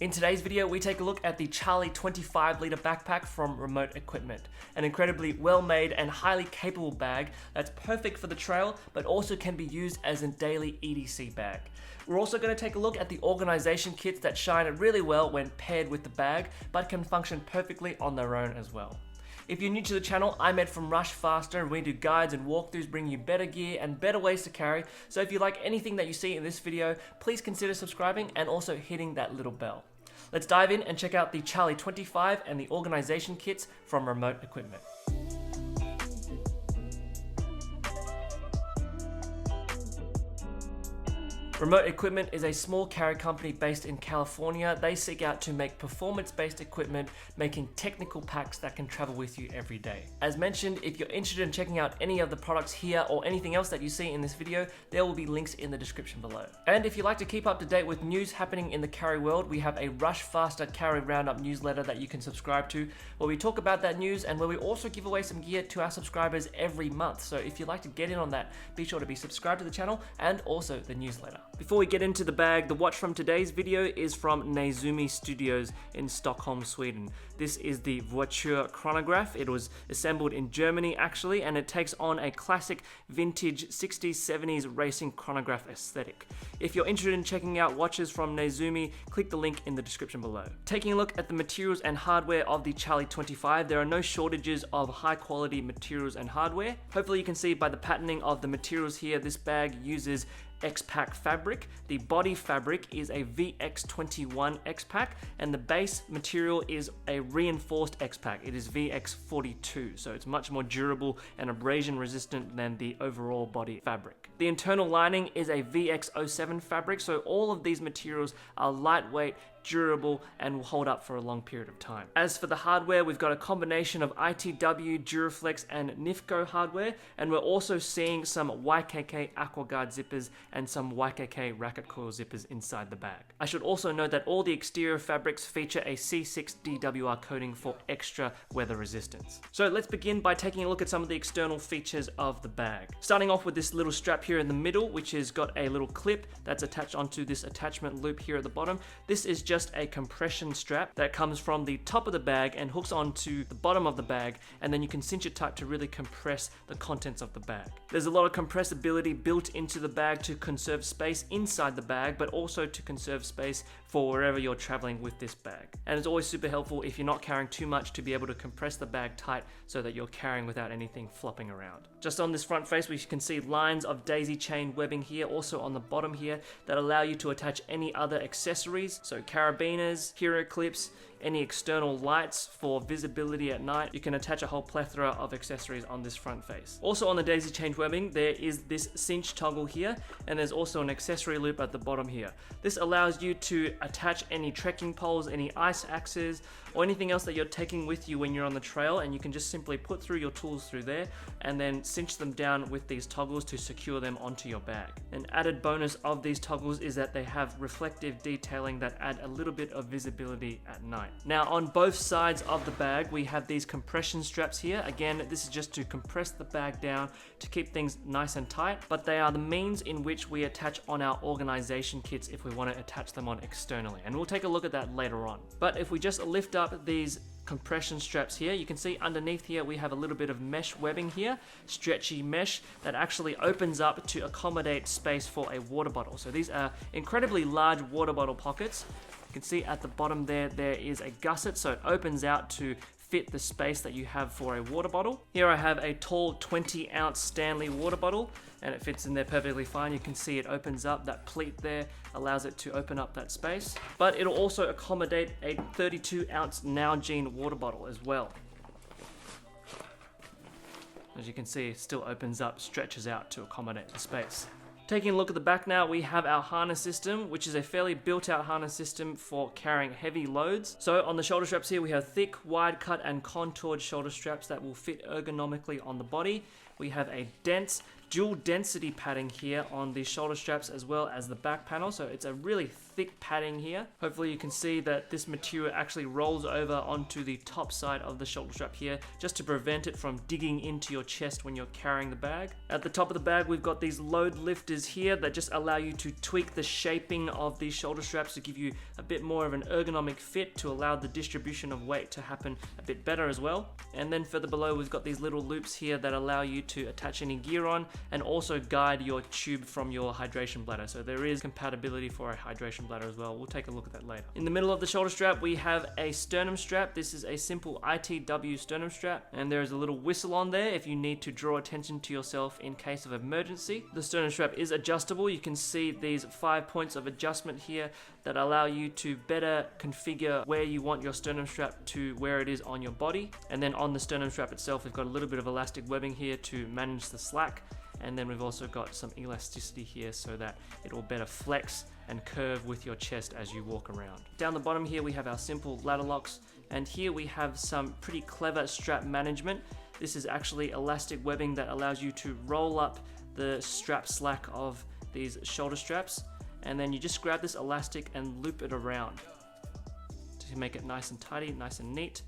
In today's video, we take a look at the Charlie 25-litre backpack from Remote Equipment, an incredibly well-made and highly capable bag that's perfect for the trail, but also can be used as a daily EDC bag. We're also going to take a look at the organization kits that shine really well when paired with the bag, but can function perfectly on their own as well. If you're new to the channel, I'm Ed from Rushfaster, and we do guides and walkthroughs bringing you better gear and better ways to carry. So if you like anything that you see in this video, please consider subscribing and also hitting that little bell. Let's dive in and check out the Charlie 25 and the organization kits from Remote Equipment. Remote Equipment is a small carry company based in California. They seek out to make performance-based equipment, making technical packs that can travel with you every day. As mentioned, if you're interested in checking out any of the products here or anything else that you see in this video, there will be links in the description below. And if you'd like to keep up to date with news happening in the carry world, we have a Rushfaster Carry Roundup newsletter that you can subscribe to, where we talk about that news and where we also give away some gear to our subscribers every month. So if you'd like to get in on that, be sure to be subscribed to the channel and also the newsletter. Before we get into the bag, the watch from today's video is from Nezumi Studios in Stockholm, Sweden. This is the Voiture chronograph. It was assembled in Germany actually, and it takes on a classic vintage 60s, 70s racing chronograph aesthetic. If you're interested in checking out watches from Nezumi, click the link in the description below. Taking a look at the materials and hardware of the Charlie 25, there are no shortages of high quality materials and hardware. Hopefully you can see by the patterning of the materials here, this bag uses X-Pack fabric. The body fabric is a VX21 X-Pack, and the base material is a reinforced X-Pack. It is VX42, so it's much more durable and abrasion resistant than the overall body fabric. The internal lining is a VX07 fabric, so all of these materials are lightweight, durable, and will hold up for a long period of time. As for the hardware, we've got a combination of ITW, Duraflex, and Nifco hardware, and we're also seeing some YKK AquaGuard zippers and some YKK racket coil zippers inside the bag. I should also note that all the exterior fabrics feature a C6 DWR coating for extra weather resistance. So let's begin by taking a look at some of the external features of the bag. Starting off with this little strap here in the middle, which has got a little clip that's attached onto this attachment loop here at the bottom. This is just a compression strap that comes from the top of the bag and hooks onto the bottom of the bag, and then you can cinch it tight to really compress the contents of the bag. There's a lot of compressibility built into the bag to conserve space inside the bag, but also to conserve space for wherever you're traveling with this bag. And it's always super helpful if you're not carrying too much to be able to compress the bag tight so that you're carrying without anything flopping around. Just on this front face, we can see lines of daisy chain webbing here, also on the bottom here, that allow you to attach any other accessories, so carabiners, hero clips, any external lights for visibility at night. You can attach a whole plethora of accessories on this front face. Also on the daisy chain webbing, there is this cinch toggle here, and there's also an accessory loop at the bottom here. This allows you to attach any trekking poles, any ice axes, or anything else that you're taking with you when you're on the trail, and you can just simply put through your tools through there and then cinch them down with these toggles to secure them onto your bag. An added bonus of these toggles is that they have reflective detailing that add a little bit of visibility at night. Now on both sides of the bag, we have these compression straps here. Again, this is just to compress the bag down to keep things nice and tight, but they are the means in which we attach on our organization kits if we want to attach them on externally, and we'll take a look at that later on. But if we just lift up these compression straps here, you can see underneath here we have a little bit of mesh webbing here, stretchy mesh that actually opens up to accommodate space for a water bottle. So these are incredibly large water bottle pockets. You can see at the bottom there is a gusset, so it opens out to fit the space that you have for a water bottle. Here I have a tall 20-ounce Stanley water bottle, and it fits in there perfectly fine. You can see it opens up, that pleat there allows it to open up that space, but it'll also accommodate a 32-ounce Nalgene water bottle as well. As you can see, it still opens up, stretches out to accommodate the space. Taking a look at the back now, we have our harness system, which is a fairly built-out harness system for carrying heavy loads. So on the shoulder straps here, we have thick, wide cut and contoured shoulder straps that will fit ergonomically on the body. We have a dense dual density padding here on the shoulder straps as well as the back panel. So it's a really thick padding here. Hopefully you can see that this material actually rolls over onto the top side of the shoulder strap here, just to prevent it from digging into your chest when you're carrying the bag. At the top of the bag, we've got these load lifters here that just allow you to tweak the shaping of these shoulder straps to give you a bit more of an ergonomic fit, to allow the distribution of weight to happen a bit better as well. And then further below, we've got these little loops here that allow you to attach any gear on and also guide your tube from your hydration bladder. So there is compatibility for a hydration bladder as well. We'll take a look at that later. In the middle of the shoulder strap, we have a sternum strap. This is a simple ITW sternum strap, and there is a little whistle on there if you need to draw attention to yourself in case of emergency. The sternum strap is adjustable. You can see these 5 points of adjustment here that allow you to better configure where you want your sternum strap to where it is on your body. And then on the sternum strap itself, we've got a little bit of elastic webbing here to manage the slack. And then we've also got some elasticity here so that it will better flex and curve with your chest as you walk around. Down the bottom here, we have our simple ladder locks. And here we have some pretty clever strap management. This is actually elastic webbing that allows you to roll up the strap slack of these shoulder straps. And then you just grab this elastic and loop it around to make it nice and tidy, nice and neat,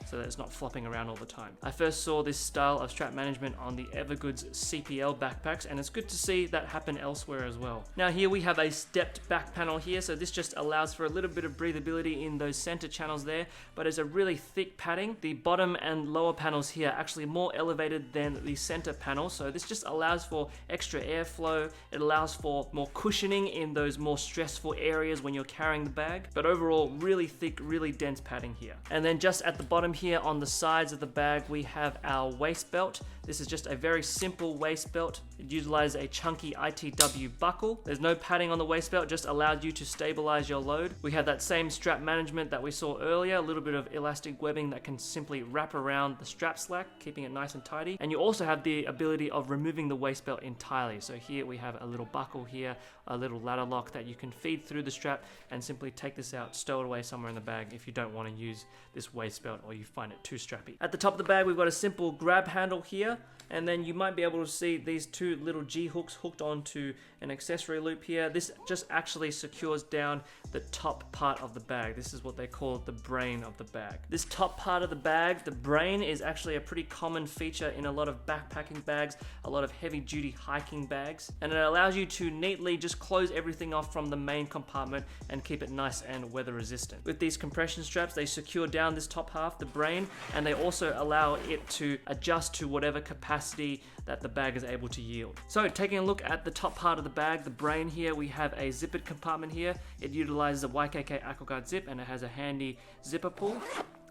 so that it's not flopping around all the time. I first saw this style of strap management on the Evergood's CPL backpacks, and it's good to see that happen elsewhere as well. Now here we have a stepped back panel here, so this just allows for a little bit of breathability in those center channels there, but it's a really thick padding. The bottom and lower panels here are actually more elevated than the center panel, so this just allows for extra airflow. It allows for more cushioning in those more stressful areas when you're carrying the bag, but overall really thick, really dense padding here. And then just at the bottom here on the sides of the bag, we have our waist belt. This is just a very simple waist belt. It utilizes a chunky ITW buckle. There's no padding on the waist belt, just allows you to stabilize your load. We have that same strap management that we saw earlier, a little bit of elastic webbing that can simply wrap around the strap slack, keeping it nice and tidy. And you also have the ability of removing the waist belt entirely. So here we have a little buckle here, a little ladder lock that you can feed through the strap and simply take this out, stow it away somewhere in the bag if you don't want to use this waist belt or you find it too strappy. At the top of the bag, we've got a simple grab handle here, and then you might be able to see these two little G-hooks hooked onto an accessory loop here. This just actually secures down the top part of the bag. This is what they call the brain of the bag. This top part of the bag, the brain, is actually a pretty common feature in a lot of backpacking bags, a lot of heavy duty hiking bags, and it allows you to neatly just close everything off from the main compartment and keep it nice and weather resistant. With these compression straps, they secure down this top half, the brain, and they also allow it to adjust to whatever capacity that the bag is able to yield. So taking a look at the top part of the bag, the brain here, we have a zippered compartment here. It utilizes a YKK AquaGuard zip and it has a handy zipper pull.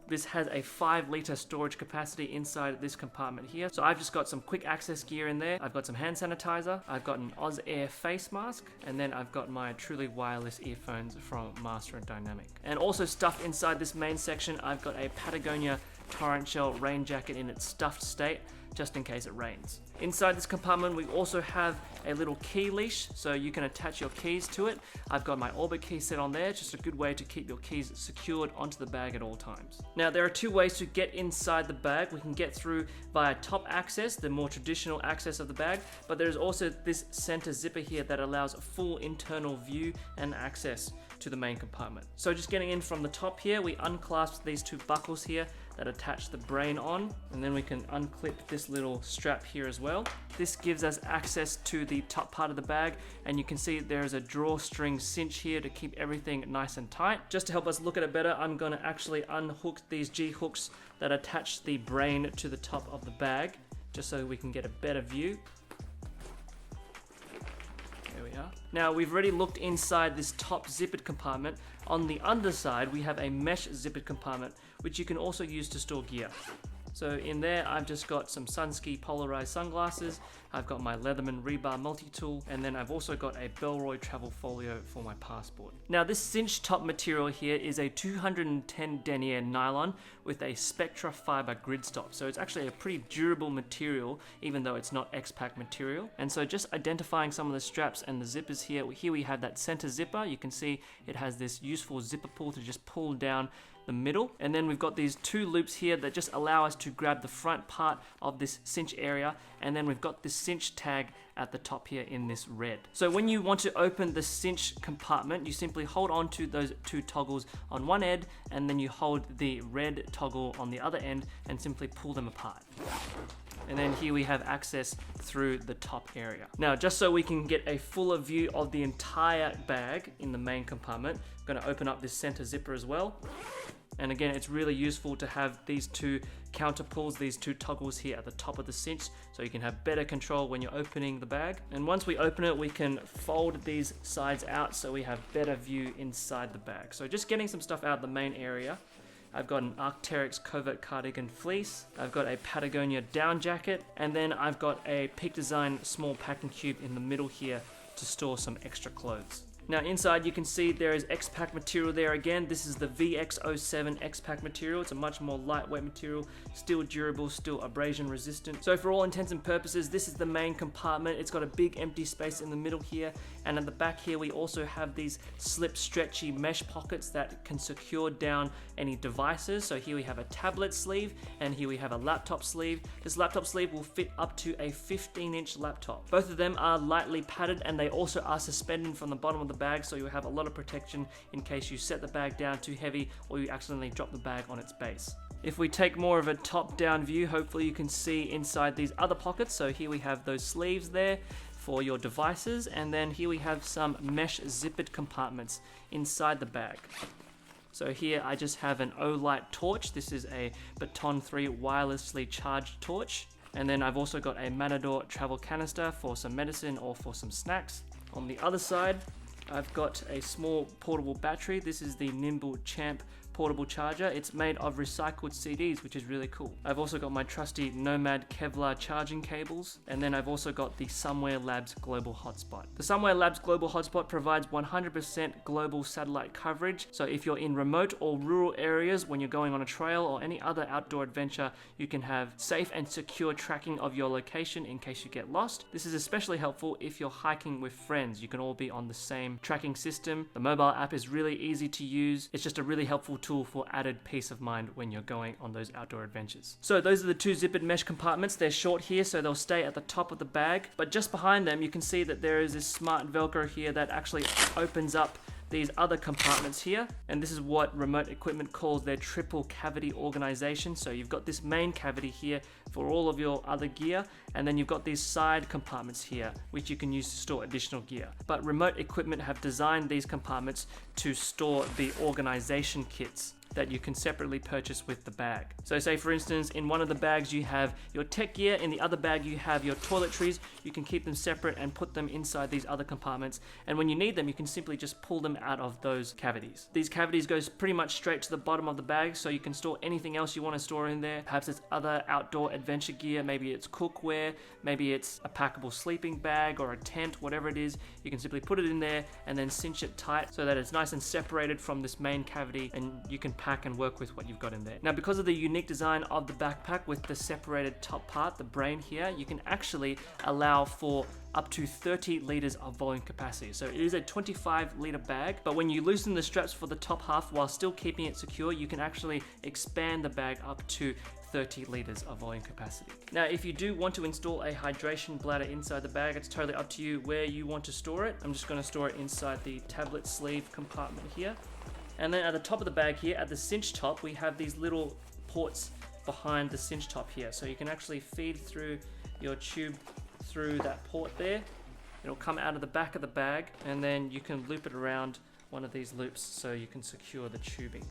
This has a 5-liter storage capacity inside this compartment here. So I've just got some quick access gear in there. I've got some hand sanitizer. I've got an Oz Air face mask. And then I've got my truly wireless earphones from Master and Dynamic. And also stuffed inside this main section, I've got a Patagonia Torrent Shell rain jacket in its stuffed state, just in case it rains. Inside this compartment, we also have a little key leash, so you can attach your keys to it. I've got my Orbit key set on there, just a good way to keep your keys secured onto the bag at all times. Now, there are two ways to get inside the bag. We can get through via top access, the more traditional access of the bag, but there's also this center zipper here that allows a full internal view and access to the main compartment. So just getting in from the top here, we unclasp these two buckles here that attach the brain on, and then we can unclip this little strap here as well. This gives us access to the top part of the bag, and you can see there is a drawstring cinch here to keep everything nice and tight. Just to help us look at it better, I'm going to actually unhook these G-hooks that attach the brain to the top of the bag, just so we can get a better view. There we are. Now we've already looked inside this top zippered compartment. On the underside, we have a mesh zippered compartment, which you can also use to store gear. So in there, I've just got some Sunski polarized sunglasses. I've got my Leatherman rebar multi-tool, and then I've also got a Bellroy travel folio for my passport. Now this cinch top material here is a 210 denier nylon with a Spectra fiber grid stop. So it's actually a pretty durable material, even though it's not X-Pack material. And so just identifying some of the straps and the zippers here we have that center zipper. You can see it has this useful zipper pull to just pull down the middle. And then we've got these 2 loops here that just allow us to grab the front part of this cinch area. And then we've got this cinch tag at the top here in this red. So when you want to open the cinch compartment, you simply hold on to those 2 toggles on one end, and then you hold the red toggle on the other end and simply pull them apart. And then here we have access through the top area. Now, just so we can get a fuller view of the entire bag in the main compartment, I'm going to open up this center zipper as well. And again, it's really useful to have these 2 counter pulls, these 2 toggles here at the top of the cinch, so you can have better control when you're opening the bag. And once we open it, we can fold these sides out so we have better view inside the bag. So just getting some stuff out of the main area. I've got an Arc'teryx covert cardigan fleece, I've got a Patagonia down jacket, and then I've got a Peak Design small packing cube in the middle here to store some extra clothes. Now inside you can see there is X-Pack material there again. This is the VX07 X-Pack material. It's a much more lightweight material, still durable, still abrasion resistant. So for all intents and purposes, this is the main compartment. It's got a big empty space in the middle here, and at the back here we also have these slip stretchy mesh pockets that can secure down any devices. So here we have a tablet sleeve, and here we have a laptop sleeve. This laptop sleeve will fit up to a 15-inch laptop. Both of them are lightly padded, and they also are suspended from the bottom of the bag, so you have a lot of protection in case you set the bag down too heavy or you accidentally drop the bag on its base. If we take more of a top-down view, hopefully you can see inside these other pockets. So here we have those sleeves there for your devices, and then here we have some mesh zippered compartments inside the bag. So here I just have an Olight torch. This is a Baton 3 wirelessly charged torch. And then I've also got a Matador travel canister for some medicine or for some snacks. On the other side, I've got a small portable battery. This is the Nimble Champ portable charger. It's made of recycled CDs, which is really cool. I've also got my trusty Nomad Kevlar charging cables, and then I've also got the Somewhere Labs Global Hotspot. The Somewhere Labs Global Hotspot provides 100% global satellite coverage, so if you're in remote or rural areas when you're going on a trail or any other outdoor adventure, you can have safe and secure tracking of your location in case you get lost. This is especially helpful if you're hiking with friends. You can all be on the same tracking system. The mobile app is really easy to use. It's just a really helpful tool for added peace of mind when you're going on those outdoor adventures. So those are the 2 zippered mesh compartments. They're short here, so they'll stay at the top of the bag, but just behind them you can see that there is this smart Velcro here that actually opens up these other compartments here, and this is what Remote Equipment calls their triple cavity organization. So you've got this main cavity here for all of your other gear, and then you've got these side compartments here which you can use to store additional gear. But Remote Equipment have designed these compartments to store the organization kits that you can separately purchase with the bag. So say for instance, in one of the bags you have your tech gear, in the other bag you have your toiletries. You can keep them separate and put them inside these other compartments, and when you need them you can simply just pull them out of those cavities. These cavities go pretty much straight to the bottom of the bag, so you can store anything else you want to store in there. Perhaps it's other outdoor adventure gear, maybe it's cookware, maybe it's a packable sleeping bag or a tent, whatever it is. You can simply put it in there and then cinch it tight so that it's nice and separated from this main cavity, and you can pack and work with what you've got in there. Now, because of the unique design of the backpack with the separated top part, the brain here, you can actually allow for up to 30 liters of volume capacity. So it is a 25-liter bag, but when you loosen the straps for the top half while still keeping it secure, you can actually expand the bag up to 30 liters of volume capacity. Now, if you do want to install a hydration bladder inside the bag, it's totally up to you where you want to store it. I'm just going to store it inside the tablet sleeve compartment here. And then at the top of the bag here, at the cinch top, we have these little ports behind the cinch top here. So you can actually feed through your tube through that port there. It'll come out of the back of the bag, and then you can loop it around one of these loops so you can secure the tubing.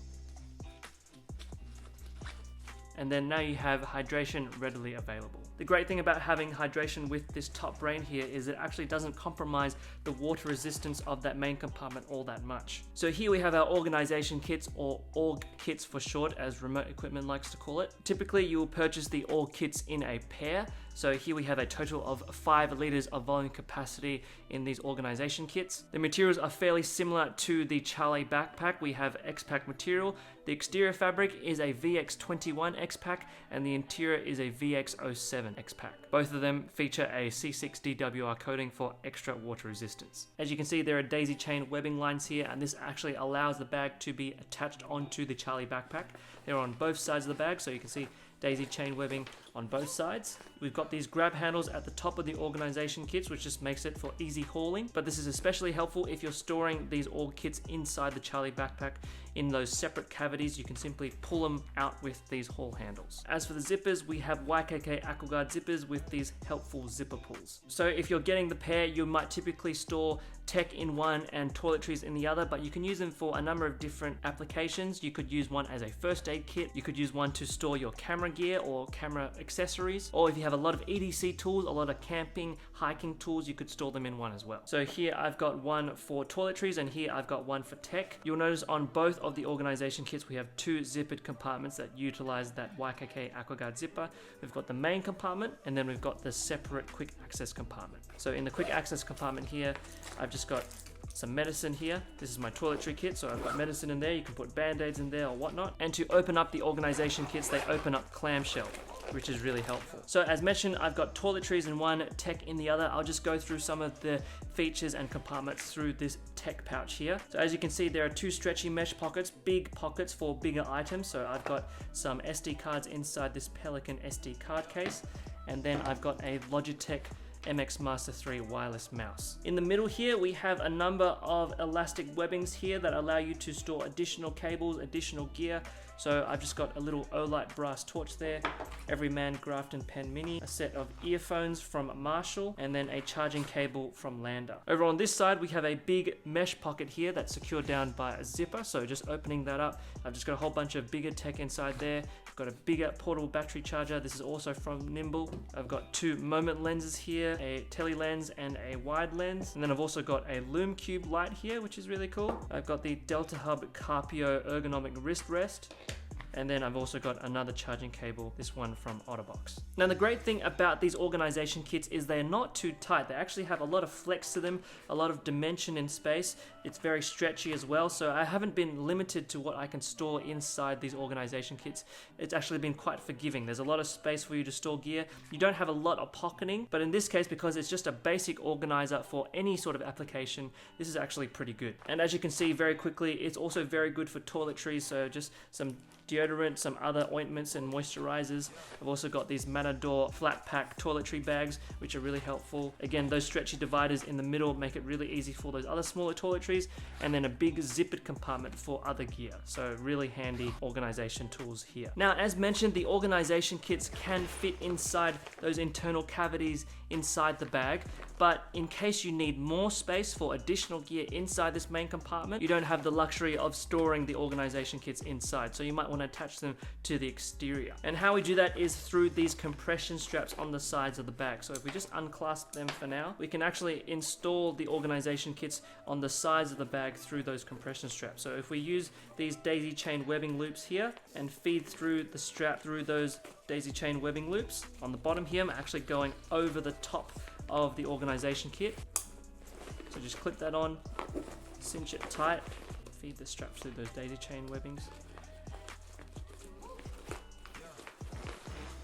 And then now you have hydration readily available. The great thing about having hydration with this top brain here is it actually doesn't compromise the water resistance of that main compartment all that much. So here we have our organization kits, or org kits for short, as Remote Equipment likes to call it. Typically you will purchase the org kits in a pair. So here we have a total of 5 liters of volume capacity in these organization kits. The materials are fairly similar to the Charlie backpack. We have X-Pack material. The exterior fabric is a VX21 X-Pack, and the interior is a VX07 7 X-Pack. Both of them feature a C6 DWR coating for extra water resistance. As you can see, there are daisy chain webbing lines here, and this actually allows the bag to be attached onto the Charlie backpack. They're on both sides of the bag, so you can see daisy chain webbing on both sides. We've got these grab handles at the top of the organization kits, which just makes it for easy hauling, but this is especially helpful if you're storing these org kits inside the Charlie backpack in those separate cavities. You can simply pull them out with these haul handles. As for the zippers, we have YKK AquaGuard zippers with these helpful zipper pulls. So if you're getting the pair, you might typically store tech in one and toiletries in the other, but you can use them for a number of different applications. You could use one as a first aid kit, you could use one to store your camera gear or camera accessories, or if you have a lot of EDC tools, a lot of camping, hiking tools, you could store them in one as well. So here I've got one for toiletries and here I've got one for tech. You'll notice on both of the organization kits we have 2 zippered compartments that utilize that YKK AquaGuard zipper. We've got the main compartment and then we've got the separate quick access compartment. So in the quick access compartment here, I've just got some medicine here. This is my toiletry kit, so I've got medicine in there. You can put band-aids in there or whatnot. And to open up the organization kits, they open up clamshell, which is really helpful. So as mentioned, I've got toiletries in one, tech in the other. I'll just go through some of the features and compartments through this tech pouch here. So as you can see, there are 2 stretchy mesh pockets, big pockets for bigger items. So I've got some SD cards inside this Pelican SD card case. And then I've got a Logitech MX Master 3 wireless mouse. In the middle here, we have a number of elastic webbings here that allow you to store additional cables, additional gear. So I've just got a little Olight brass torch there, Everyman Grafton Pen Mini, a set of earphones from Marshall, and then a charging cable from Lander. Over on this side, we have a big mesh pocket here that's secured down by a zipper. So just opening that up, I've just got a whole bunch of bigger tech inside there. I've got a bigger portable battery charger. This is also from Nimble. I've got 2 moment lenses here, a tele lens and a wide lens. And then I've also got a Lume Cube light here, which is really cool. I've got the Delta Hub Carpio ergonomic wrist rest. And then I've also got another charging cable, this one from Otterbox. Now the great thing about these organization kits is they're not too tight. They actually have a lot of flex to them, a lot of dimension in space. It's very stretchy as well, so I haven't been limited to what I can store inside these organization kits. It's actually been quite forgiving. There's a lot of space for you to store gear. You don't have a lot of pocketing, but in this case, because it's just a basic organizer for any sort of application, this is actually pretty good. And as you can see very quickly, it's also very good for toiletries, so just some deodorant, some other ointments and moisturizers. I've also got these Matador flat pack toiletry bags, which are really helpful. Again, those stretchy dividers in the middle make it really easy for those other smaller toiletries, and then a big zippered compartment for other gear. So really handy organization tools here. Now, as mentioned, the organization kits can fit inside those internal cavities inside the bag, but in case you need more space for additional gear inside this main compartment, you don't have the luxury of storing the organization kits inside, so you might want to attach them to the exterior. And how we do that is through these compression straps on the sides of the bag. So if we just unclasp them for now, we can actually install the organization kits on the sides of the bag through those compression straps. So if we use these daisy chain webbing loops here and feed through the strap through those daisy chain webbing loops, on the bottom here I'm actually going over the top of the organization kit. So just clip that on, cinch it tight, feed the straps through those daisy chain webbings.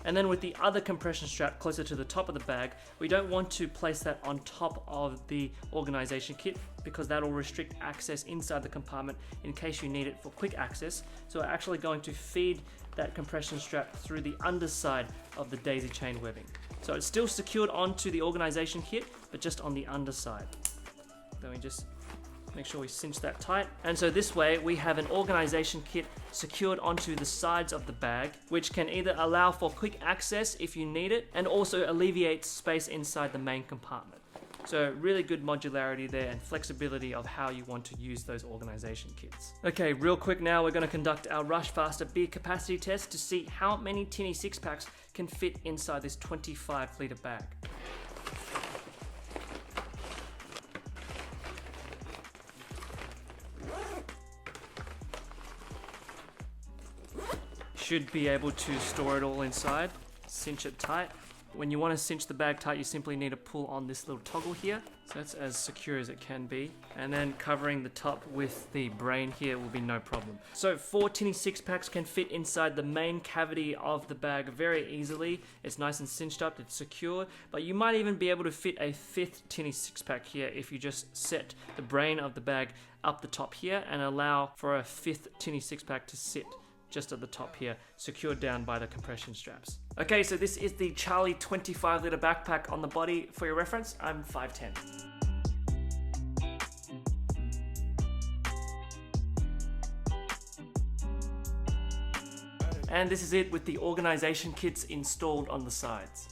And then with the other compression strap closer to the top of the bag, we don't want to place that on top of the organization kit because that will restrict access inside the compartment in case you need it for quick access. So we're actually going to feed that compression strap through the underside of the daisy chain webbing. So it's still secured onto the organization kit, but just on the underside. Then we just make sure we cinch that tight. And so this way we have an organization kit secured onto the sides of the bag, which can either allow for quick access if you need it, and also alleviate space inside the main compartment. So really good modularity there and flexibility of how you want to use those organization kits. Okay, real quick now, we're going to conduct our Rushfaster beer capacity test to see how many tinny 6-packs can fit inside this 25-litre bag. Should be able to store it all inside. Cinch it tight. When you want to cinch the bag tight, you simply need to pull on this little toggle here. So that's as secure as it can be. And then covering the top with the brain here will be no problem. So 4 tinny 6-packs can fit inside the main cavity of the bag very easily. It's nice and cinched up, it's secure, but you might even be able to fit a 5th tinny 6-pack here if you just set the brain of the bag up the top here and allow for a 5th tinny 6-pack to sit just at the top here, secured down by the compression straps. Okay, so this is the Charlie 25 litre backpack on the body. For your reference, I'm 5'10". And this is it with the organization kits installed on the sides.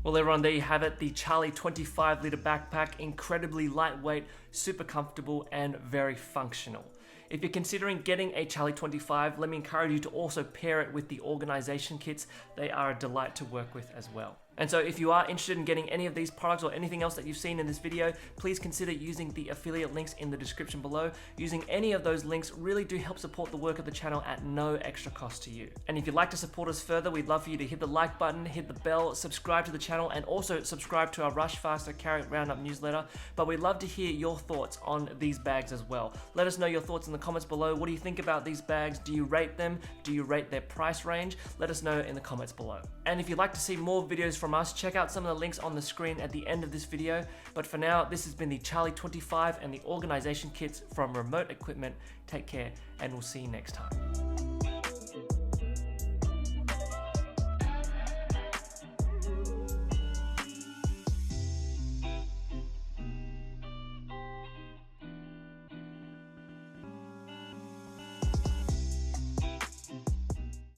Well everyone, there you have it, the Charlie 25 litre backpack, incredibly lightweight, super comfortable and very functional. If you're considering getting a Charlie 25, let me encourage you to also pair it with the organization kits. They are a delight to work with as well. And so if you are interested in getting any of these products or anything else that you've seen in this video, please consider using the affiliate links in the description below. Using any of those links really do help support the work of the channel at no extra cost to you. And if you'd like to support us further, we'd love for you to hit the like button, hit the bell, subscribe to the channel, and also subscribe to our Rushfaster Carrot Roundup newsletter. But we'd love to hear your thoughts on these bags as well. Let us know your thoughts in the comments below. What do you think about these bags? Do you rate them? Do you rate their price range? Let us know in the comments below. And if you'd like to see more videos from us, check out some of the links on the screen at the end of this video. But for now, this has been the Charlie 25 and the organization kits from Remote Equipment. Take care, and we'll see you next time.